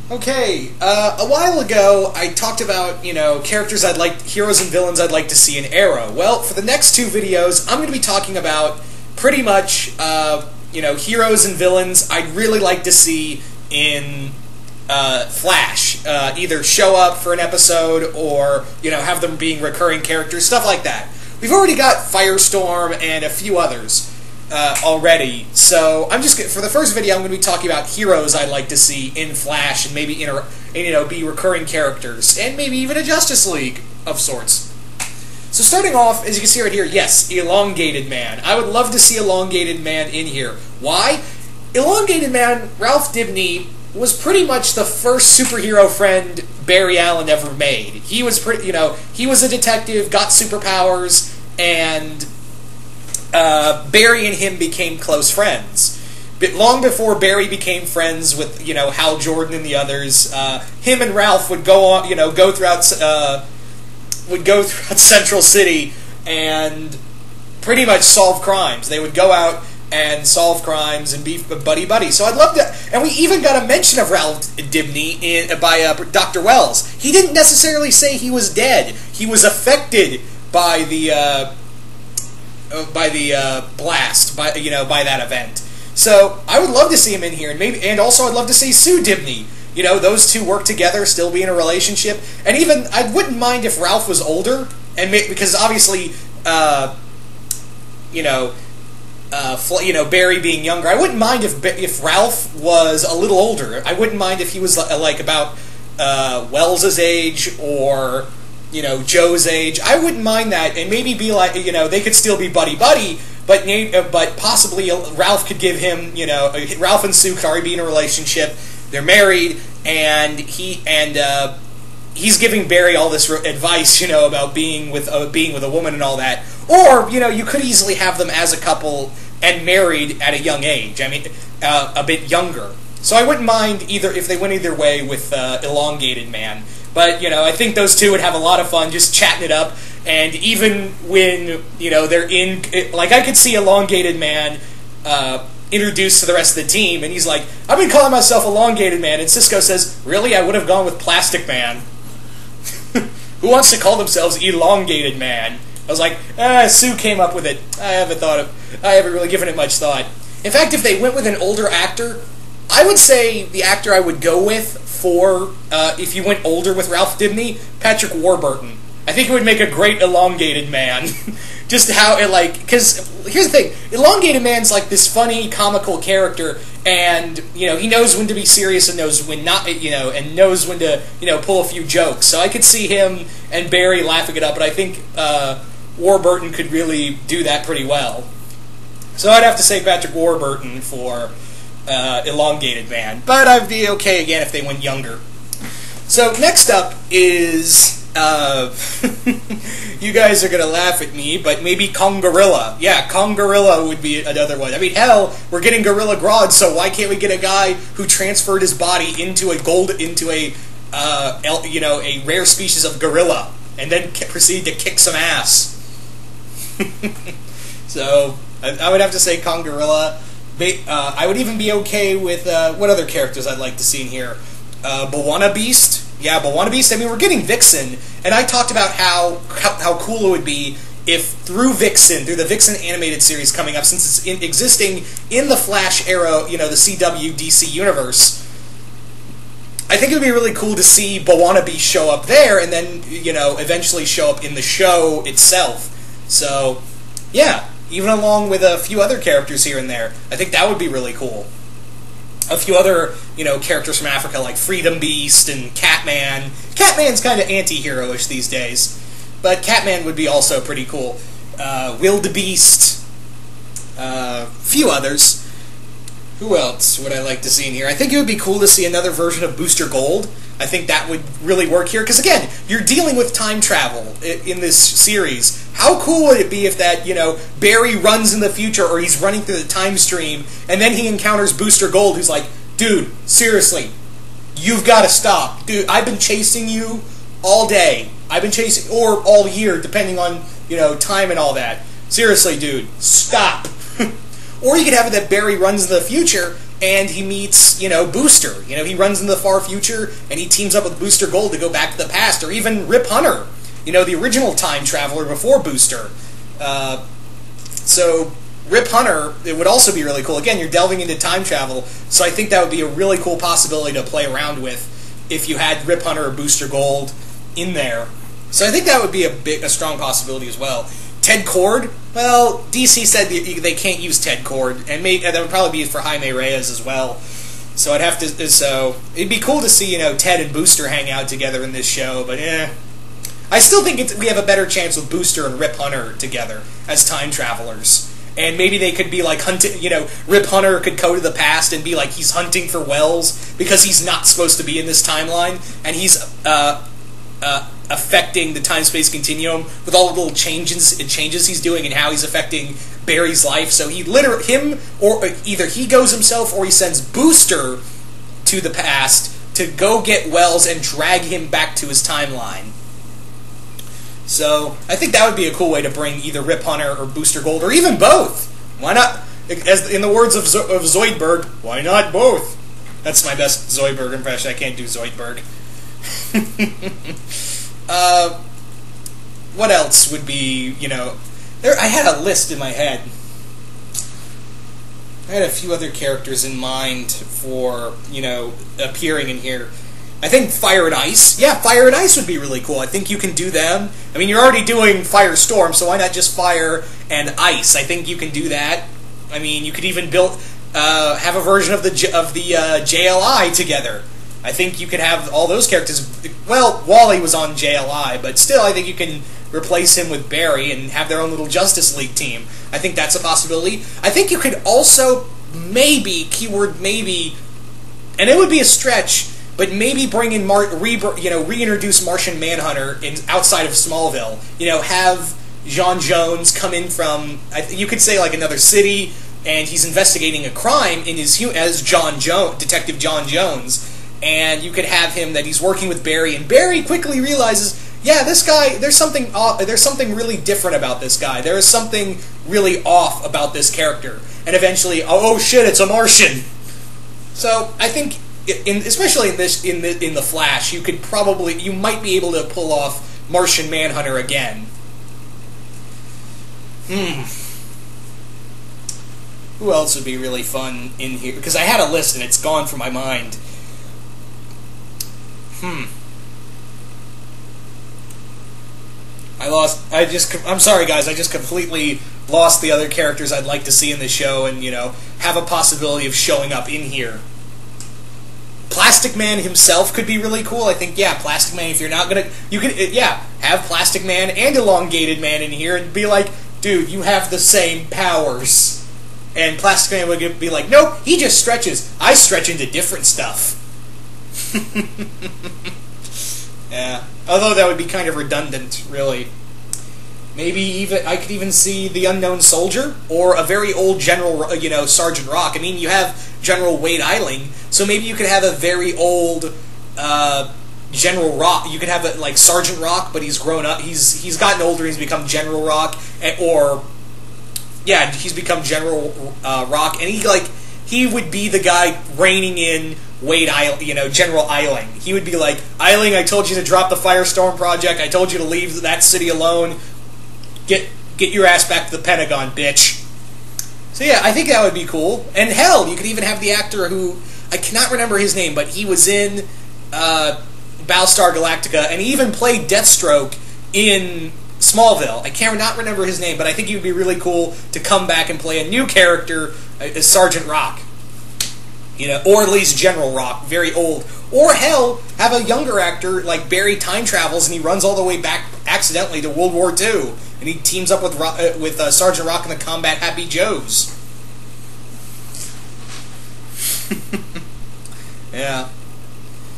Okay, a while ago I talked about, characters heroes and villains I'd like to see in Arrow. Well, for the next two videos, I'm going to be talking about pretty much, heroes and villains I'd really like to see in Flash. Either show up for an episode or, have them being recurring characters, stuff like that. We've already got Firestorm and a few others already, so for the first video I'm going to be talking about heroes I'd like to see in Flash and maybe be recurring characters and maybe even a Justice League of sorts. So starting off, as you can see right here, yes, Elongated Man. I would love to see Elongated Man in here. Why? Elongated Man, Ralph Dibny, was pretty much the first superhero friend Barry Allen ever made. He was he was a detective, got superpowers, and Barry and him became close friends. But long before Barry became friends with, Hal Jordan and the others, him and Ralph would go throughout Central City and pretty much solve crimes. They would go out and solve crimes and be buddy-buddy. So I'd love to... And we even got a mention of Ralph Dibny by Dr. Wells. He didn't necessarily say he was dead. He was affected by the blast, by that event. So I would love to see him in here, and also I'd love to see Sue Dibny. Those two work together, still be in a relationship, and even I wouldn't mind if Ralph was older, because obviously, Barry being younger. I wouldn't mind if Ralph was a little older. I wouldn't mind if he was like about Wells's age or Joe's age. I wouldn't mind that, and maybe be like, they could still be buddy-buddy, but possibly Ralph could give him, Ralph and Sue could already be in a relationship. They're married, and he's giving Barry all this advice, about being with a woman and all that. Or, you could easily have them as a couple and married at a young age. I mean, a bit younger. So I wouldn't mind if they went either way with Elongated Man. But, I think those two would have a lot of fun just chatting it up. And even when, they're in... Like, I could see Elongated Man introduced to the rest of the team, and he's like, I've been calling myself Elongated Man. And Cisco says, really? I would have gone with Plastic Man. Who wants to call themselves Elongated Man? I was like, Sue came up with it. I haven't really given it much thought. In fact, if they went with an older actor, I would say the actor I would go with for, if you went older with Ralph Dibny, Patrick Warburton. I think it would make a great Elongated Man. Just how it, because here's the thing, Elongated Man's like this funny, comical character, and, he knows when to be serious and knows when not, and knows when to, pull a few jokes. So I could see him and Barry laughing it up, but I think, Warburton could really do that pretty well. So I'd have to say Patrick Warburton for Elongated Man. But I'd be okay again if they went younger. So next up is... you guys are going to laugh at me, but maybe Kong Gorilla. Yeah, Kong Gorilla would be another one. I mean, hell, we're getting Gorilla Grodd, so why can't we get a guy who transferred his body into a rare species of gorilla, and then proceed to kick some ass? So, I would have to say Kong Gorilla. I would even be okay with, what other characters I'd like to see in here? B'wana Beast? Yeah, B'wana Beast. I mean, we're getting Vixen, and I talked about how cool it would be if through the Vixen animated series coming up, since it's existing in the Flash era, the CW DC universe, I think it would be really cool to see B'wana Beast show up there, and then, eventually show up in the show itself. So, yeah, even along with a few other characters here and there, I think that would be really cool. A few other, characters from Africa, like Freedom Beast and Catman. Catman's kind of anti-hero-ish these days, but Catman would be also pretty cool. Wildebeest, few others. Who else would I like to see in here? I think it would be cool to see another version of Booster Gold. I think that would really work here, because again, you're dealing with time travel in this series. How cool would it be if that, Barry runs in the future, or he's running through the time stream, and then he encounters Booster Gold, who's like, dude, seriously, you've got to stop. Dude, I've been chasing you all day. I've been chasing, or all year, depending on, time and all that. Seriously, dude, stop. Or you could have it that Barry runs in the future, and he meets, Booster. He runs in the far future, and he teams up with Booster Gold to go back to the past, or even Rip Hunter, the original time traveler before Booster. So Rip Hunter, it would also be really cool. Again, you're delving into time travel, so I think that would be a really cool possibility to play around with if you had Rip Hunter or Booster Gold in there. So I think that would be a strong possibility as well. Ted Kord, well, DC said they can't use Ted Kord, and that would probably be for Jaime Reyes as well. So it'd be cool to see, Ted and Booster hang out together in this show, but I still think we have a better chance with Booster and Rip Hunter together as time travelers. And maybe they could be like hunting, Rip Hunter could go to the past and be like he's hunting for Wells because he's not supposed to be in this timeline, and he's affecting the time-space continuum with all the little changes he's doing and how he's affecting Barry's life. So either he goes himself or he sends Booster to the past to go get Wells and drag him back to his timeline. So I think that would be a cool way to bring either Rip Hunter or Booster Gold, or even both. Why not? As in the words of Zoidberg, why not both? That's my best Zoidberg impression. I can't do Zoidberg. What else would be, I had a list in my head. I had a few other characters in mind for, appearing in here. I think Fire and Ice. Yeah, Fire and Ice would be really cool. I think you can do them. I mean, you're already doing Firestorm, so why not just Fire and Ice? I think you can do that. I mean, you could even have a version of the JLI together. I think you could have all those characters. Well, Wally was on JLI, but still, I think you can replace him with Barry and have their own little Justice League team. I think that's a possibility. I think you could also keyword maybe, and it would be a stretch, but maybe bring in reintroduce Martian Manhunter outside of Smallville. Have J'onn J'onzz come in from, you could say, like another city, and he's investigating a crime as Detective J'onn J'onzz. And you could have him that he's working with Barry, and Barry quickly realizes, yeah, this guy, there's something really different about this guy. There is something really off about this character. And eventually, oh shit, it's a Martian. So I think, especially in the Flash, you might be able to pull off Martian Manhunter again. Who else would be really fun in here? Because I had a list and it's gone from my mind. I'm sorry, guys. I just completely lost the other characters I'd like to see in the show, and have a possibility of showing up in here. Plastic Man himself could be really cool. I think, Plastic Man. If you're not gonna, you could, have Plastic Man and Elongated Man in here, and be like, dude, you have the same powers. And Plastic Man would be like, nope, he just stretches. I stretch into different stuff. Yeah. Although that would be kind of redundant, really. Maybe I could even see the Unknown Soldier, or a very old General, Sergeant Rock. I mean, you have General Wade Eiling, so maybe you could have a very old General Rock. You could have like Sergeant Rock, but he's grown up. He's gotten older. He's become General Rock, he's become General Rock, and he would be the guy reining in Wade Eiling, General Eiling. He would be like, Eiling, I told you to drop the Firestorm project. I told you to leave that city alone. Get your ass back to the Pentagon, bitch. So yeah, I think that would be cool. And hell, you could even have the actor who, I cannot remember his name, but he was in Battlestar Galactica, and he even played Deathstroke in Smallville. I cannot remember his name, but I think he would be really cool to come back and play a new character as Sergeant Rock. Or at least General Rock, very old. Or hell, have a younger actor like Barry time travels and he runs all the way back accidentally to World War II, and he teams up with Sergeant Rock and the Combat Happy Joes. Yeah.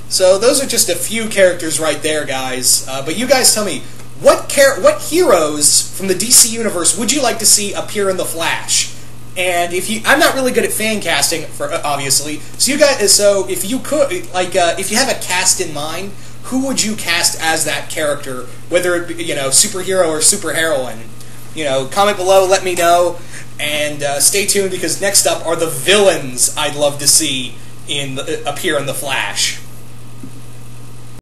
So those are just a few characters right there, guys. But you guys tell me, what heroes from the DC universe would you like to see appear in The Flash? And I'm not really good at fan casting, obviously. So if you could, if you have a cast in mind, who would you cast as that character? Whether it be, superhero or superheroine. Comment below, let me know. And stay tuned, because next up are the villains I'd love to see appear in The Flash.